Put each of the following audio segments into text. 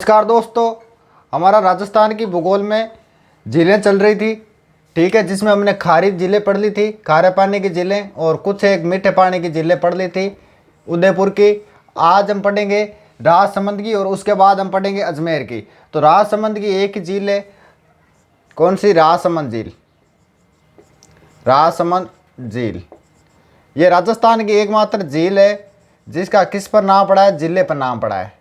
नमस्कार दोस्तों। हमारा राजस्थान की भूगोल में झीलें चल रही थी, ठीक है, जिसमें हमने खारी झीलें पढ़ ली थी, खारे पानी की झीलें, और कुछ एक मीठे पानी की झीलें पढ़ ली थी उदयपुर की। आज हम पढ़ेंगे राजसमंद की और उसके बाद हम पढ़ेंगे अजमेर की। तो राजसमंद की एक ही झील है, कौन सी? राजसमंद झील। राजसमंद झील ये राजस्थान की एकमात्र झील है जिसका किस पर नाम पड़ा है? जिले पर नाम पड़ा है।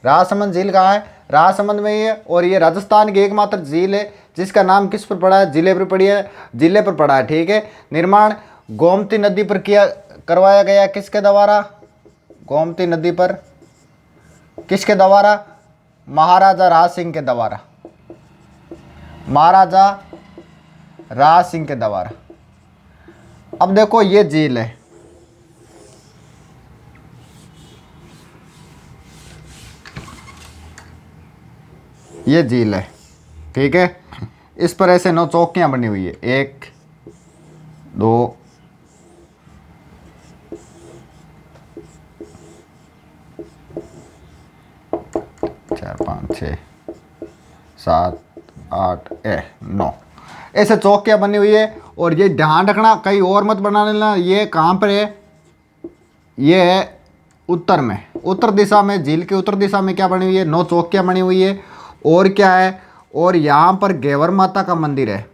राजसमंद झील कहाँ है? राजसमंद में ही है। और ये राजस्थान की एकमात्र झील है जिसका नाम किस पर पड़ा है? जिले पर पड़ी है, जिले पर पड़ा है, ठीक है। निर्माण गोमती नदी पर करवाया गया, किसके द्वारा? गोमती नदी पर किसके द्वारा? महाराजा राज सिंह के द्वारा। महाराजा राज सिंह के द्वारा। अब देखो ये झील है, ये झील है, ठीक है। इस पर ऐसे 9 चौकियां बनी हुई है, 1 2 4 5 6 7 8 9 ऐसे चौकियां बनी हुई है। और ये ध्यान रखना, कहीं और मत बना लेना। ये कहाँ पर है? ये है उत्तर में, उत्तर दिशा में। झील की उत्तर दिशा में क्या बनी हुई है? 9 चौकियां बनी हुई है। और क्या है? और यहाँ पर घेवर माता का मंदिर है।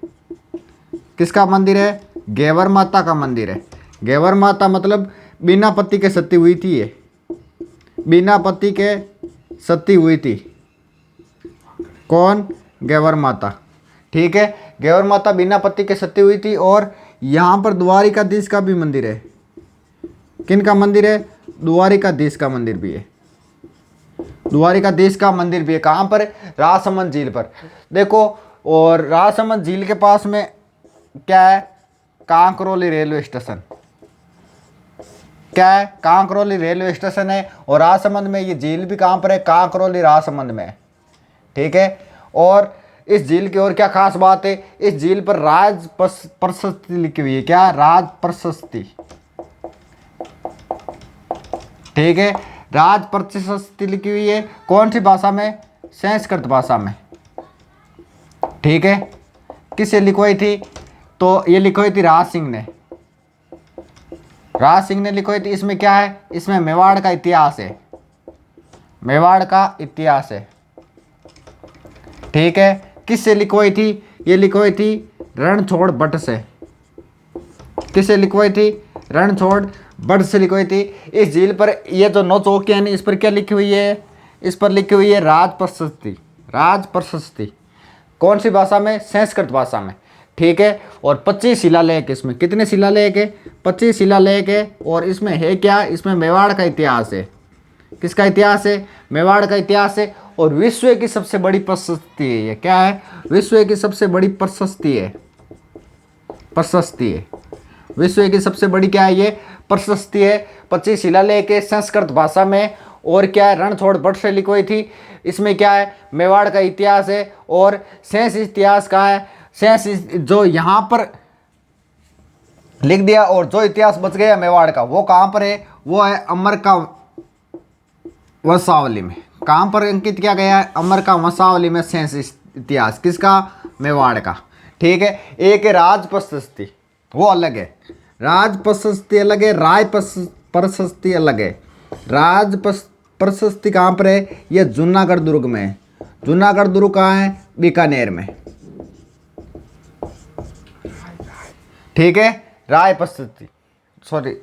किसका मंदिर है? घेवर माता का मंदिर है। घेवर माता मतलब बिना पति के सती हुई थी, ये बिना पति के सती हुई थी। कौन? घेवर माता, ठीक है। घेवर माता बिना पति के सती हुई थी। और यहाँ पर द्वारिकाधीश का भी मंदिर है। किन का मंदिर है? द्वारिकाधीश का मंदिर भी है। द्वारिकाधीश का मंदिर भी है। कहाँ पर? राजसमंद झील पर। देखो, और राजसमंद झील के पास में क्या है? Kankroli railway station. क्या है? कांकरोली रेलवे स्टेशन है। और राजसमंद में ये झील भी कहाँ पर है? कांकरोली राजसमंद में है, ठीक है। और इस झील की और क्या खास बात है? इस झील पर राज प्रशस्ति लिखी हुई है। क्या? राज प्रशस्ति, ठीक है। राज प्रशस्ति लिखी हुई है। कौन सी भाषा में? संस्कृत भाषा में, ठीक है। किसे लिखवाई थी? तो ये लिखवाई थी राज सिंह ने। राज सिंह ने लिखवाई थी। इसमें क्या है? इसमें मेवाड़ का इतिहास है, मेवाड़ का इतिहास है, ठीक है। किससे लिखवाई थी? ये लिखवाई थी रणछोड़ भट्ट से। किससे लिखवाई थी? रणछोड़ भट्ट से लिखवाई थी। इस झील पर ये जो 9 चौकियां हैं, इस पर क्या लिखी हुई है? इस पर लिखी हुई है राज प्रशस्ति। राज प्रशस्ति कौन सी भाषा में? संस्कृत भाषा में, ठीक है। और 25 शिलालेख इसमें। कितने शिलालेख है? 25 शिलालेख है। और इसमें है क्या? इसमें मेवाड़ का इतिहास है। किसका इतिहास है? मेवाड़ का इतिहास है। और विश्व की सबसे बड़ी प्रशस्ति है ये। क्या है? विश्व की सबसे बड़ी प्रशस्ति है, प्रशस्ति है। विश्व की सबसे बड़ी क्या है? ये प्रशस्ति है। 25 शिलालेख है संस्कृत भाषा में। और क्या है? रणछोड़ भट्ट से लिखी हुई थी। इसमें क्या है? मेवाड़ का इतिहास है। और शेष इतिहास कहाँ है? शेष जो यहाँ पर लिख दिया, और जो इतिहास बच गया मेवाड़ का, वो कहाँ पर है? वो है अमर का वंशावली में। कहाँ पर अंकित किया गया है? अमर का वंशावली में शेष इतिहास। किसका? मेवाड़ का, ठीक है। एक है राज प्रशस्ति, वो अलग है। राज प्रशस्ति अलग है, राय प्रशस्ति अलग है। राज प्रशस्ति कहाँ पर है? ये जूनागढ़ दुर्ग में है। जूनागढ़ दुर्ग कहाँ है? बीकानेर में, ठीक है। राय प्रशस्ति, सॉरी,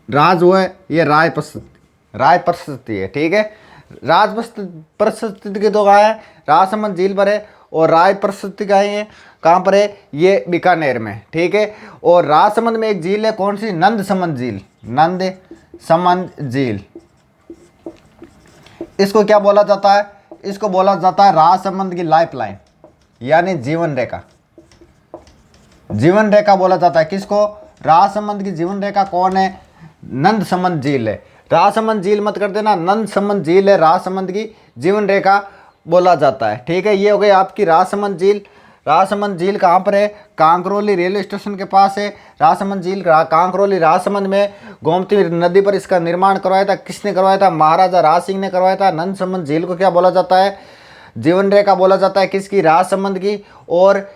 राज वो है, ये राय प्रशस्ति, राय प्रशस्ति है, ठीक है। राज प्रशस्ति के तो कहाँ है? राजसमंद झील पर है। और राय प्रशस्ति कहाँ है? कहाँ पर है? ये बीकानेर में, ठीक है। और राजसमंद में एक झील है, कौन सी? नंदसमंद झील। नंदसमंद झील, इसको क्या बोला जाता है? इसको बोला जाता है राजसमंद की लाइफ लाइन, यानी जीवन रेखा। जीवन रेखा बोला जाता है किसको? राजसमंद की जीवन रेखा कौन है? नंदसमंद झील है। राजसमंद झील मत कर देना, नंदसमंद झील है राजसमंद की जीवन रेखा बोला जाता है, ठीक है। ये हो गई आपकी राजसमंद झील। राजसमंद झील कहाँ पर है? कांकरोली रेलवे स्टेशन के पास है राजसमंद झील। कांकरोली राजसमंद में गोमती नदी पर इसका निर्माण करवाया था। किसने करवाया था? महाराजा राज सिंह ने करवाया था। नंदसमंद झील को क्या बोला जाता है? जीवन रेखा बोला जाता है। किसकी? राजसमंद की। और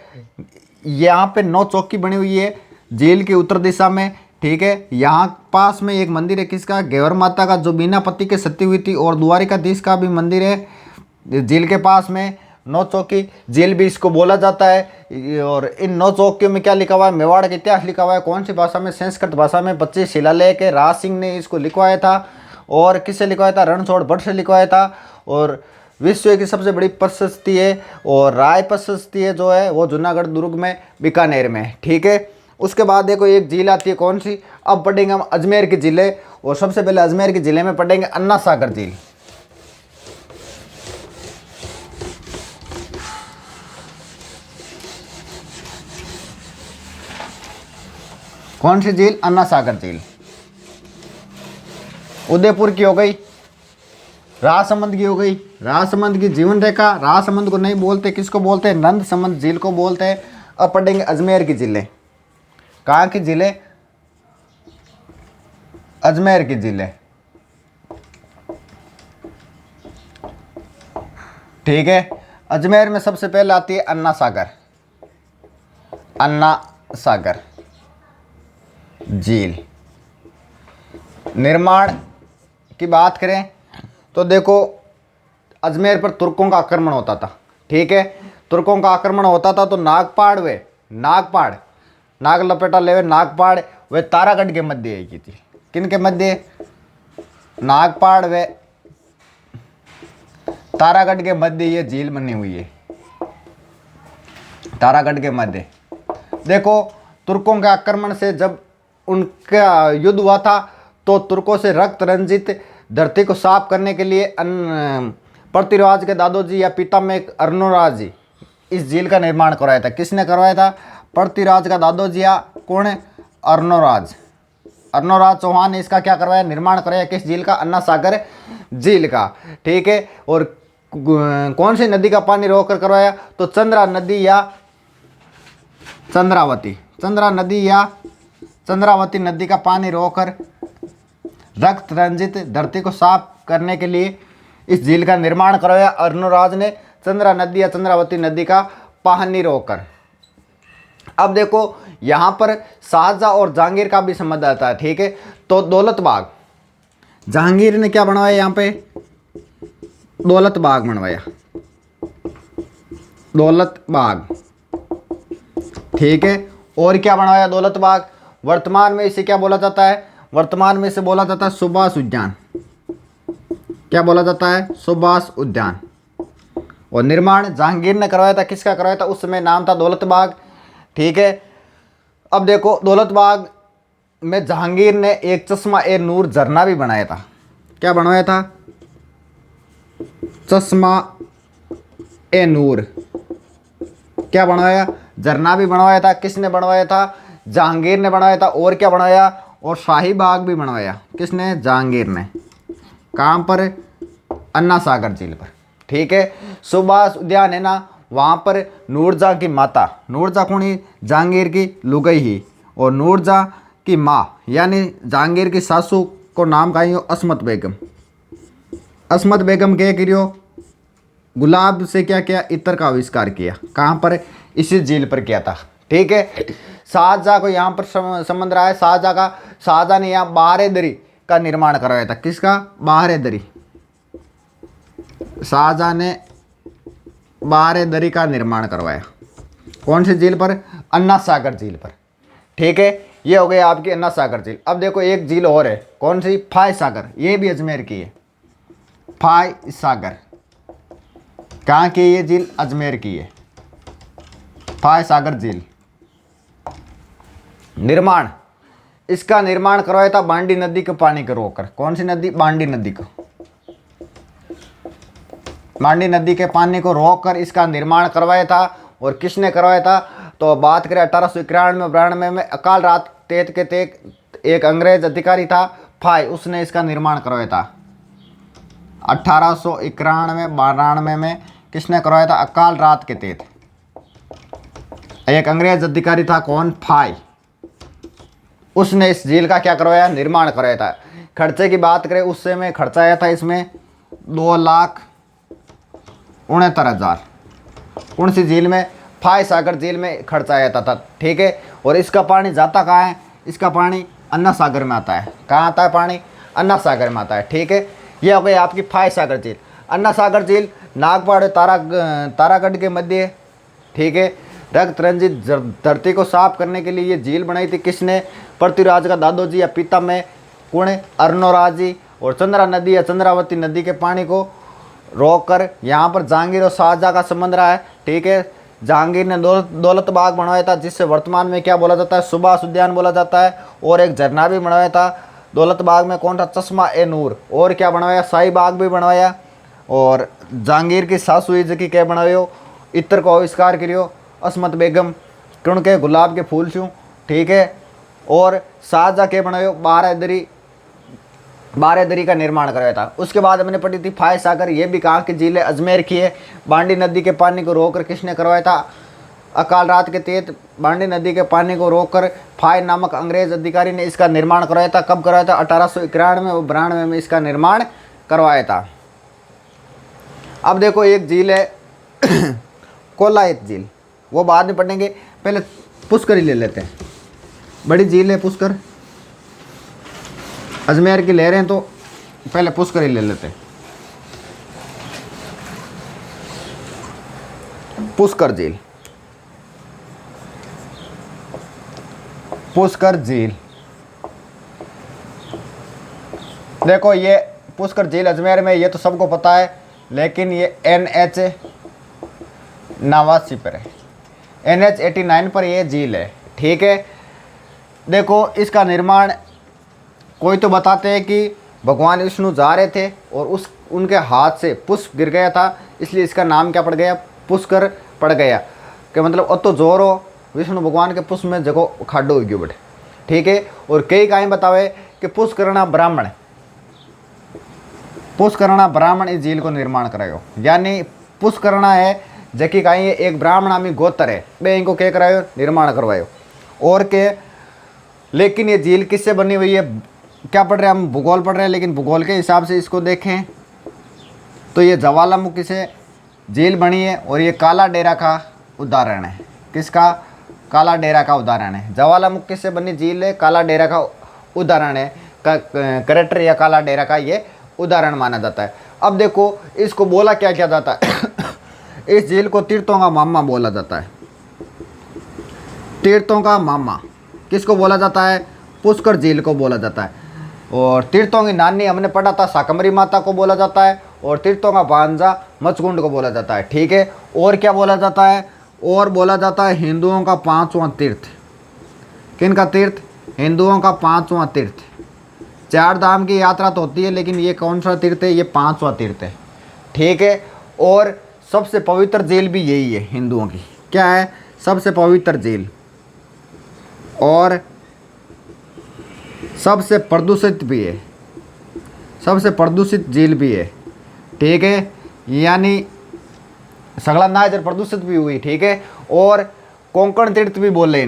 यहाँ पे 9 चौकी बनी हुई है झील की उत्तर दिशा में, ठीक है। यहाँ पास में एक मंदिर है किसका? घेवर माता का, जो बिना पति के सती हुई थी। और द्वारिकाधीश का भी मंदिर है झील के पास में। 9 चौकी झील भी इसको बोला जाता है। और इन 9 चौकियों में क्या लिखा हुआ है? मेवाड़ का इतिहास लिखा हुआ है। कौन सी भाषा में? संस्कृत भाषा में। 25 शिलालेख है। राज सिंह ने इसको लिखवाया था। और किससे लिखवाया था? रणछोड़ भट्ट से लिखवाया था। और विश्व की सबसे बड़ी प्रशस्ति है और राय प्रशस्ति है जो है वो जूनागढ़ दुर्ग में, बीकानेर में, ठीक है। उसके बाद देखो एक झील आती है, कौन सी? अब पढ़ेंगे हम अजमेर की झीलें। और सबसे पहले अजमेर की जिले में पढ़ेंगे अन्ना सागर झील। कौन सी झील? अन्ना सागर झील। उदयपुर की हो गई, राजसमंद की हो गई। राजसमंद की जीवन रेखा, राजसमंद को नहीं बोलते, किसको बोलते हैं? नंदसमंद झील को बोलते हैं। अब पढ़ेंगे अजमेर की जिले। कहाँ की जिले? अजमेर की जिले, ठीक है। अजमेर में सबसे पहले आती है अन्ना सागर। अन्ना सागर झील। निर्माण की बात करें तो देखो अजमेर पर तुर्कों का आक्रमण होता था, ठीक है। तुर्कों का आक्रमण होता था तो नागपाड़ वे नागपाड़ नाग लपेटा लेवे नागपाड़ वे तारागढ़ के मध्य की थी। किन के मध्य? नागपाड़ वे तारागढ़ के मध्य ये झील बनी हुई है। तारागढ़ के मध्य। देखो तुर्कों के आक्रमण से जब उनका युद्ध हुआ था तो तुर्कों से रक्त रंजित धरती को साफ करने के लिए पृथ्वीराज के दादोजी या पितामह अर्नोराज जी इस झील का निर्माण करवाया था। किसने करवाया था? पृथ्वीराज का दादोजी या कौन है? अर्नोराज चौहान ने इसका क्या करवाया? निर्माण करवाया। किस झील का? अन्ना सागर झील का, ठीक है। और कौन सी नदी का पानी रोककर करवाया? तो चंद्रा नदी या चंद्रावती नदी का पानी रोककर रक्त रंजित धरती को साफ करने के लिए इस झील का निर्माण करवाया अर्नोराज ने। चंद्रा नदी या चंद्रावती नदी का पानी रोककर। अब देखो यहाँ पर शाहजहां और जहांगीर का भी संबंध आता है, ठीक है। तो दौलत बाग, जहांगीर ने क्या बनवाया? यहाँ पे दौलत बाग बनवाया। दौलत बाग, ठीक है। और क्या बनवाया? दौलत बाग। वर्तमान में इसे क्या बोला जाता है? वर्तमान में इसे बोला जाता है सुभाष उद्यान। क्या बोला जाता है? सुभाष उद्यान। और निर्माण जहांगीर ने करवाया था। किसका करवाया था? उस समय नाम था दौलत बाग, ठीक है। अब देखो दौलत बाग में जहांगीर ने एक चश्मा ए नूर झरना भी बनाया था। क्या बनवाया था? चश्मा ए नूर। क्या बनवाया? झरना भी बनवाया था। किसने बनवाया था? जहांगीर ने बनवाया था। और क्या बनवाया? और शाही बाग भी बनवाया। किसने? जहांगीर ने। कहाँ पर? अन्ना सागर झील पर, ठीक है। सुभाष उद्यान है ना, वहाँ पर नूरजहाँ की माता, नूरजहाँ कौन ही? जहांगीर की लुगाई ही। और नूरजहाँ की माँ यानी जहांगीर की सासू को नाम का ही हो अस्मत बेगम। अस्मत बेगम क्या करियो? गुलाब से क्या किया? इत्र का आविष्कार किया। कहाँ पर? इसी झील पर किया था, ठीक है। शाहजहां को यहाँ पर संबंध रहा है। शाहजहां ने यहाँ बाहरे दरी का निर्माण करवाया था। किसका? बाहरे दरी। शाहजहां ने बाहरे दरी का निर्माण करवाया। कौन सी झील पर? अन्ना सागर झील पर, ठीक है। ये हो गई आपकी अन्ना सागर झील। अब देखो एक झील और है, कौन सी? फाय सागर। ये भी अजमेर की है। फाय सागर कहाँ की? ये झील अजमेर की है। फाय सागर झील। निर्माण, इसका निर्माण करवाया था बांडी नदी के पानी को रोककर। कौन सी नदी? बांडी नदी को। बांडी नदी के पानी को रोककर इसका निर्माण करवाया था। और किसने करवाया था? तो बात करें 1891-92 में अकाल रात तेत के तेत एक अंग्रेज अधिकारी था फाय, उसने इसका निर्माण करवाया था। 1891-92 में किसने करवाया था? अकाल रात के तेत। एक अंग्रेज अधिकारी था, कौन, फाई। उसने इस झील का क्या करवाया, निर्माण करवाया था। खर्चे की बात करें उस समय खर्चा आया था इसमें 2,69,000। कौन सी झील में, फाई सागर झील में खर्चा आया था, ठीक है। और इसका पानी जाता कहाँ है, इसका पानी अन्ना सागर में आता है। कहाँ आता है पानी, अन्ना सागर में आता है, ठीक है। ये हो गई आपकी फाई सागर झील। अन्ना सागर झील नागपाड़ तारागढ़ के मध्य, ठीक है। रक्त रंजित धरती को साफ करने के लिए ये झील बनाई थी किसने, पृथ्वीराज का दादोजी या पिता में कौन है, अर्नोराज जी। और चंद्रा नदी या चंद्रावती नदी के पानी को रोककर यहाँ पर जहांगीर और शाहजहाँ का संबंध रहा है, ठीक है। जहांगीर ने दौलत बाग बनवाया था, जिससे वर्तमान में क्या बोला जाता है, सुभाष उद्यान बोला जाता है। और एक झरना भी बनवाया था दौलत बाग में, कौन था, चश्मा ए नूर। और क्या बनवाया, शाही बाग भी बनवाया। और जहांगीर की सासू की क्या बनवायो, इत्र को आविष्कार करियो असमत बेगम, क्योंकि गुलाब के फूल छूँ, ठीक है। और शाहजहाँ के बनायो, बारहदरी का निर्माण कराया था। उसके बाद हमने पढ़ी थी फाय सागर, ये भी कहा कि झील अजमेर की है। बांडी नदी के पानी को रोककर किसने करवाया था, अकाल रात के तहत बांडी नदी के पानी को रोककर फाय नामक अंग्रेज अधिकारी ने इसका निर्माण करवाया था। कब करवाया था, 1891 और 92 में इसका निर्माण करवाया था। अब देखो एक झील है कोलायत झील, वो बाद में पढ़ेंगे, पहले पुष्कर ही ले लेते हैं। बड़ी झील है पुष्कर, अजमेर की ले रहे हैं तो पहले पुष्कर ही ले लेते हैं। पुष्कर झील, पुष्कर झील, देखो ये पुष्कर झील अजमेर में, ये तो सबको पता है, लेकिन ये NH 89 पर है, NH 89 पर ये झील है, ठीक है। देखो इसका निर्माण, कोई तो बताते हैं कि भगवान विष्णु जा रहे थे और उनके हाथ से पुष्प गिर गया था, इसलिए इसका नाम क्या पड़ गया, पुष्कर पड़ गया। कि मतलब अब तो जोर हो विष्णु भगवान के पुष्प में जगह खाडो हो गयो बेटे, ठीक है। और कई कहीं बतावे कि पुष्करणा ब्राह्मण इस झील को निर्माण करायो, यानी पुष्करणा है जबकि कहीं एक ब्राह्मण आमी गोत्र है, बे इनको क्या करायो, निर्माण करवायो। और के लेकिन ये झील किससे बनी हुई है, क्या पढ़ रहे हैं हम, भूगोल पढ़ रहे हैं, लेकिन भूगोल के हिसाब से इसको देखें तो ये ज्वालामुखी से झील बनी है। और ये काला डेरा का उदाहरण है, किसका, काला डेरा का उदाहरण है। ज्वालामुखी से बनी झील है, काला डेरा का उदाहरण है, करेक्टर या काला डेरा का ये उदाहरण माना जाता है। अब देखो इसको बोला क्या क्या जाता है इस झील को तीर्थों का मामा बोला जाता है। तीर्थों का मामा किसको बोला जाता है, पुष्कर झील को बोला जाता है। और तीर्थों की नानी हमने पढ़ा था शाकंभरी माता को बोला जाता है, और तीर्थों का भांजा मचकुंड को बोला जाता है, ठीक है। और क्या बोला जाता है, और बोला जाता है हिंदुओं का 5वां तीर्थ। किनका तीर्थ, हिंदुओं का 5वां तीर्थ। 4 धाम की यात्रा तो होती है, लेकिन ये कौन सा तीर्थ है, ये 5वां तीर्थ है, ठीक है। और सबसे पवित्र झील भी यही है हिंदुओं की, क्या है, सबसे पवित्र झील, और सबसे प्रदूषित भी है, सबसे प्रदूषित झील भी है, ठीक है। यानी सगला ना इधर प्रदूषित भी हुई, ठीक है। और कोंकण तीर्थ भी बोले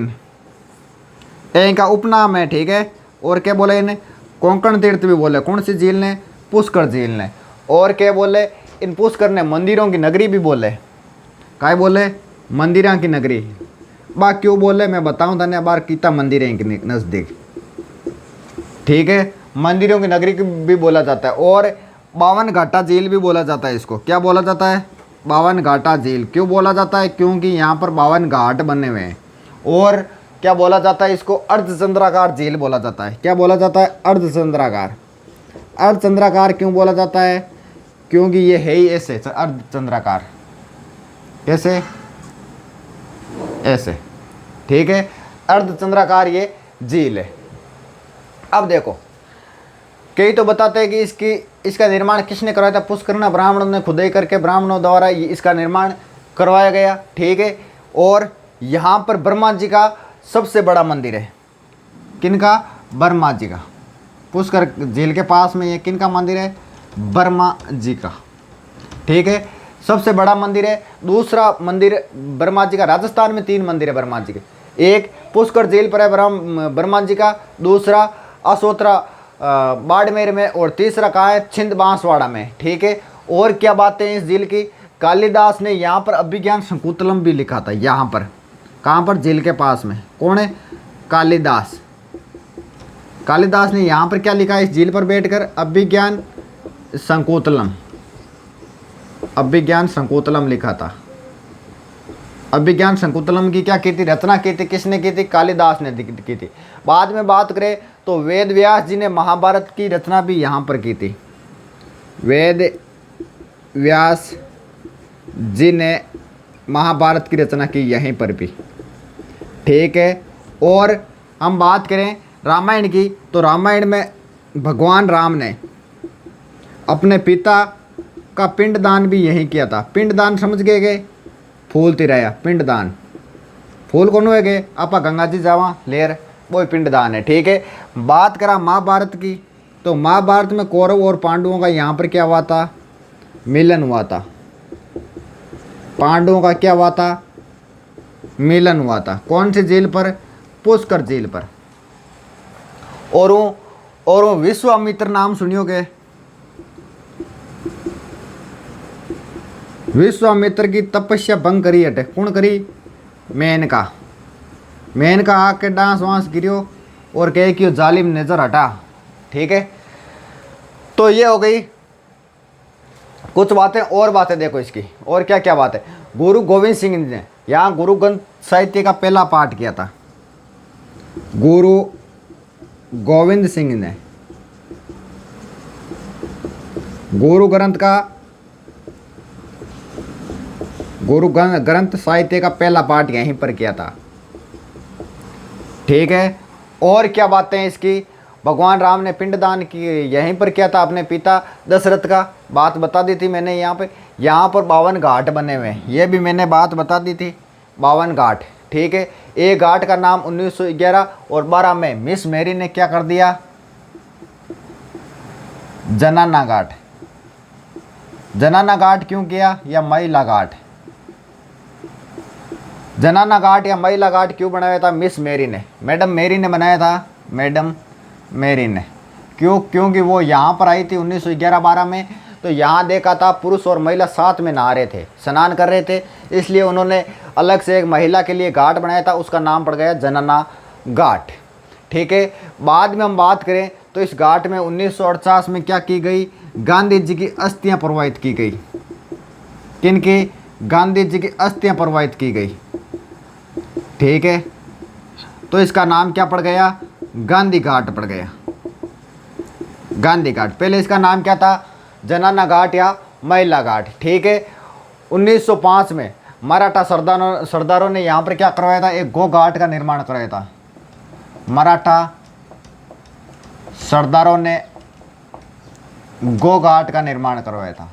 इनका उपनाम है, ठीक है। और क्या बोले इन्हें, कोंकण तीर्थ भी बोले, कौन सी झील ने, पुष्कर झील ने। और क्या बोले, इन पुष्कर ने मंदिरों की नगरी भी बोले, काय बोले, मंदिरों की नगरी। बा क्यों बोले मैं बताऊं धन्य बार कीता मंदिर है इनके नज़दीक, ठीक है। मंदिरों की नगरी भी बोला जाता है। और 52 घाटा झील भी बोला जाता है इसको, क्या बोला जाता है, 52 घाटा झील। क्यों बोला जाता है, क्योंकि यहाँ पर 52 घाट बने हुए हैं। और क्या बोला जाता है इसको, अर्धचंद्राकार झील बोला जाता है। क्या बोला जाता है, अर्धचंद्राकार। अर्धचंद्राकार क्यों बोला जाता है, क्योंकि ये है ही ऐसे अर्धचंद्राकार, कैसे, ऐसे, ठीक है। अर्धचंद्राकार ये झील है। अब देखो कई तो बताते हैं कि इसका निर्माण किसने करवाया था, पुष्करणा ब्राह्मणों ने खुदाई करके ब्राह्मणों द्वारा इसका निर्माण करवाया गया, ठीक है। और यहाँ पर ब्रह्मा जी का सबसे बड़ा मंदिर है, किनका, ब्रह्मा जी का। पुष्कर झील के पास में ये किनका मंदिर है, ब्रह्मा जी का, ठीक है। सबसे बड़ा मंदिर है। दूसरा मंदिर ब्रह्मा जी का, राजस्थान में 3 मंदिर है ब्रह्मा जी के। एक पुष्कर झील पर है ब्रह्मा जी का, दूसरा असोत्रा बाड़मेर में, और तीसरा कहाँ है, छिंद बांसवाड़ा में। ठीक है, और क्या बातें हैं इस झील की, कालिदास ने यहाँ पर अभिज्ञान शकुंतलम भी लिखा था। यहाँ पर कहाँ पर, झील के पास में। कौन है, कालिदास। कालिदास ने यहाँ पर क्या लिखा, इस झील पर बैठकर, अभिज्ञान शकुंतलम, अभिज्ञान शकुंतलम लिखा था। अभिज्ञान शकुंतलम की क्या की थी, रचना की थी, किसने की थी, कालिदास ने की थी। बाद में बात करें तो वेद व्यास जी ने महाभारत की रचना भी यहाँ पर की थी। वेद व्यास जी ने महाभारत की रचना की यहीं पर भी। ठीक है, और हम बात करें रामायण की, तो रामायण में भगवान राम ने अपने पिता का पिंडदान भी यहीं किया था। पिंडदान समझ गए, फूल तिराया, पिंडदान, फूल कौन हुए गए, आपा गंगा जी जावा लेर, वो पिंडदान है। ठीक है, बात करा महाभारत की, तो महाभारत में कौरव और पांडवों का यहाँ पर क्या हुआ था, मिलन हुआ था। पांडवों का क्या हुआ था, मिलन हुआ था। कौन सी झील पर, पुष्कर झील पर। और विश्वामित्र नाम सुनियोगे, विश्वामित्र की तपस्या भंग करी हटे, कौन करी, मेनका। मेनका आके डांस वांस गिरियो और कहे कि जालिम नजर हटा। ठीक है, तो ये हो गई कुछ बातें। और बातें देखो इसकी, और क्या क्या बात है। गुरु गोविंद सिंह ने यहाँ गुरु ग्रंथ साहित्य का पहला पाठ किया था। गुरु गोविंद सिंह ने गुरु ग्रंथ साहित्य का पहला पाठ यहीं पर किया था। ठीक है, और क्या बातें हैं इसकी, भगवान राम ने पिंडदान की यहीं पर किया था अपने पिता दशरथ का, बात बता दी थी मैंने। यहाँ पर 52 घाट बने हुए हैं, ये भी मैंने बात बता दी थी, 52 घाट। ठीक है, एक घाट का नाम 1911 और 12 में मिस मैरी ने क्या कर दिया, जनाना घाट। जनाना घाट क्यों किया, या महिला घाट। जनाना घाट या महिला घाट क्यों बनाया था, मिस मैरी ने, मैडम मैरी ने बनाया था, मैडम मैरी ने। क्यों, क्योंकि वो यहाँ पर आई थी 1911-12 में, तो यहाँ देखा था पुरुष और महिला साथ में नहा रहे थे, स्नान कर रहे थे, इसलिए उन्होंने अलग से एक महिला के लिए घाट बनाया था, उसका नाम पड़ गया जनाना घाट। ठीक है, बाद में हम बात करें तो इस घाट में 1948 में क्या की गई, गांधी जी की अस्थियाँ प्रवाहित की गई। किनकी, गांधी जी की अस्थियाँ प्रवाहित की गई। ठीक है, तो इसका नाम क्या पड़ गया, गांधी घाट पड़ गया, गांधी घाट। पहले इसका नाम क्या था, जनाना घाट या महिला घाट। ठीक है, 1905 में मराठा सरदारों ने यहाँ पर क्या करवाया था, एक गो घाट का निर्माण करवाया था। मराठा सरदारों ने गो घाट का निर्माण करवाया था।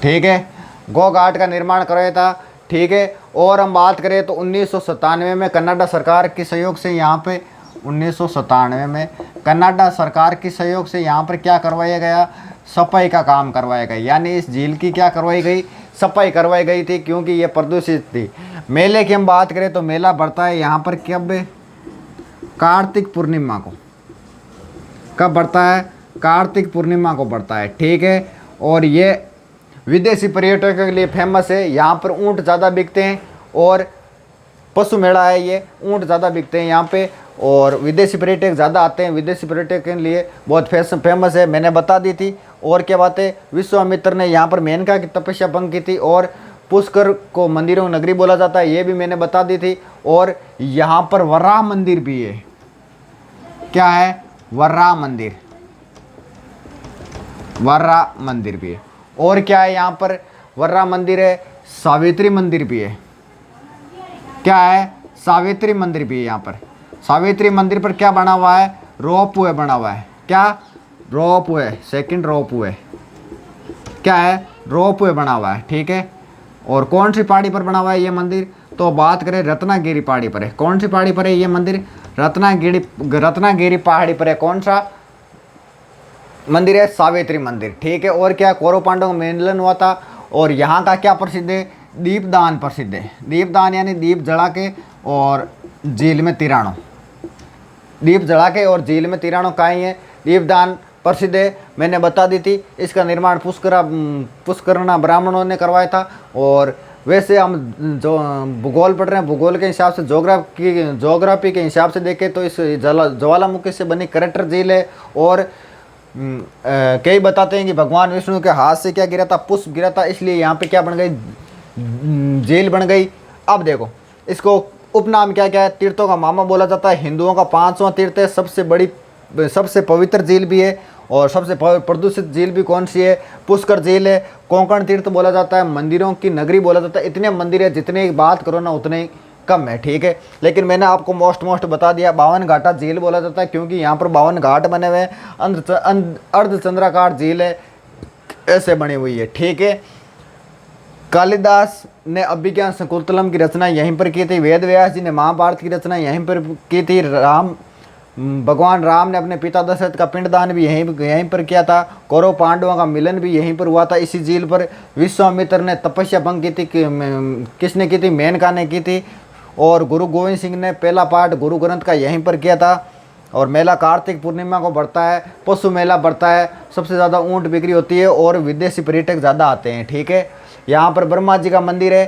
ठीक है, गो घाट का निर्माण करवाया था। ठीक है, और हम बात करें तो 1997 में कनाडा सरकार के सहयोग से यहाँ पे 1997 में कनाडा सरकार के सहयोग से यहाँ पर क्या करवाया गया, सफाई का काम करवाया गया। यानी इस झील की क्या करवाई गई, सफाई करवाई गई थी, क्योंकि ये प्रदूषित थी। मेले की हम बात करें तो मेला बढ़ता है यहाँ पर कब, कार्तिक पूर्णिमा को। कब बढ़ता है, कार्तिक पूर्णिमा को बढ़ता है। ठीक है, और ये विदेशी पर्यटकों के लिए फेमस है। यहाँ पर ऊँट ज़्यादा बिकते हैं, और पशु मेला है, ये ऊँट ज़्यादा बिकते हैं यहाँ पे, और विदेशी पर्यटक ज़्यादा आते हैं। विदेशी पर्यटक के लिए बहुत फेमस है, मैंने बता दी थी। और क्या बात है, विश्वामित्र ने यहाँ पर मेनका की तपस्या भंग की थी, और पुष्कर को मंदिरों नगरी बोला जाता है, ये भी मैंने बता दी थी। और यहाँ पर वराह मंदिर भी है। क्या है, वराह मंदिर, वराह मंदिर भी है। और क्या है, यहाँ पर वराह मंदिर है, सावित्री मंदिर भी है। क्या है, सावित्री मंदिर भी है। यहाँ पर सावित्री मंदिर पर क्या बना हुआ है, रोप वे बना हुआ है। क्या, रोप वे, सेकंड रोप वे। क्या है, रोप वे बना हुआ है। ठीक है, और कौन सी पहाड़ी पर बना हुआ है ये मंदिर, तो बात करें रत्नागिरी पहाड़ी पर है। कौन सी पहाड़ी पर है ये मंदिर, रत्नागिरी पहाड़ी पर है। कौन सा, मंदिर है सावित्री मंदिर, ठीक है। और क्या, कौरव पांडवों का मिलन हुआ था। और यहाँ का क्या प्रसिद्ध है, दीपदान प्रसिद्ध है। दीपदान यानी दीप जला के और झील में तिरानो, दीप जला के और झील में तिरानो का ही है, दीपदान प्रसिद्ध है। मैंने बता दी थी। इसका निर्माण पुष्करना ब्राह्मणों ने करवाया था। और वैसे हम जो भूगोल पढ़ रहे हैं, भूगोल के हिसाब से, ज्योग्राफी के हिसाब से देखें तो इस ज्वालामुखी से बनी करटर झील है। और कई बताते हैं कि भगवान विष्णु के हाथ से क्या गिरा था, पुष्प गिरा था, इसलिए यहाँ पे क्या बन गई, झील बन गई। अब देखो इसको उपनाम क्या क्या है। तीर्थों का मामा बोला जाता है, हिंदुओं का 5वां तीर्थ है, सबसे बड़ी, सबसे पवित्र झील भी है। और सबसे प्रदूषित झील भी कौन सी है, पुष्कर झील है। कोंकण तीर्थ बोला जाता है, मंदिरों की नगरी बोला जाता है। इतने मंदिर है, जितने बात करो ना उतने ही कम है, ठीक है। लेकिन मैंने आपको मोस्ट बता दिया। 52 घाटा झील बोला जाता है क्योंकि यहाँ पर 52 घाट बने हुए हैं। अर्धचंद्राकार झील है, ऐसे बनी हुई है, ठीक है। कालिदास ने अभिज्ञान शकुंतलम की रचना यहीं पर की थी। वेद व्यास जी ने महाभारत की रचना यहीं पर की थी। भगवान राम ने अपने पिता दशरथ का पिंडदान भी यहीं पर किया था। कौरव पांडवों का मिलन भी यहीं पर हुआ था, इसी झील पर। विश्वामित्र ने तपस्या भंग की थी, किसने की थी, मेनका ने की थी। और गुरु गोविंद सिंह ने पहला पाठ गुरु ग्रंथ का यहीं पर किया था। और मेला कार्तिक पूर्णिमा को बढ़ता है, पशु मेला बढ़ता है, सबसे ज़्यादा ऊँट बिक्री होती है और विदेशी पर्यटक ज़्यादा आते हैं, ठीक है। यहाँ पर ब्रह्मा जी का मंदिर है,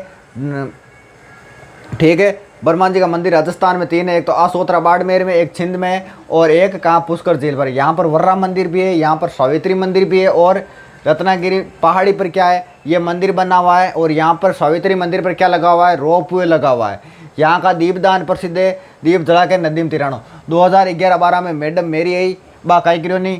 ठीक है। ब्रह्मा जी का मंदिर राजस्थान में 3 है, एक तो आसोतरा बाड़मेर में, एक छिंद में और एक कहाँ पुष्कर झील पर। यहाँ पर वर्रा मंदिर भी है, यहाँ पर सावित्री मंदिर भी है। और रत्नागिरी पहाड़ी पर क्या है, ये मंदिर बना हुआ है। और यहाँ पर सावित्री मंदिर पर क्या लगा हुआ है, रोप वे लगा हुआ है। यहाँ का दीपदान प्रसिद्ध है, दीप जला के नदीम तिरानो। 2011-12 में मैडम मेरी आई बा कई करो नहीं,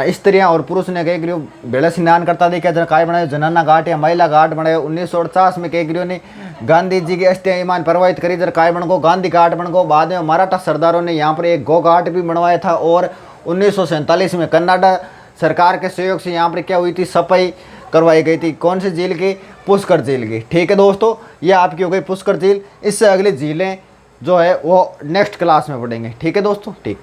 स्त्रियाँ और पुरुष ने कई करो बेड़ा स्नान करता देखा, जन काय बनाए जनाना घाट या महिला घाट बनाए। 1948 में कई करो ने गांधी जी की अष्टय ईमान प्रवाहित करी, जर काय बन गो गांधी घाट बन गो। बाद में मराठा सरदारों ने यहाँ पर एक गो घाट भी बनवाया था। और 1947 में कनाडा सरकार के सहयोग से यहाँ पर क्या हुई थी, सफाई करवाई गई थी। कौन सी झील की, पुष्कर झील की, ठीक है दोस्तों। ये आपकी हो गई पुष्कर झील। इससे अगली झीलें जो है वो नेक्स्ट क्लास में पढ़ेंगे, ठीक है दोस्तों, ठीक।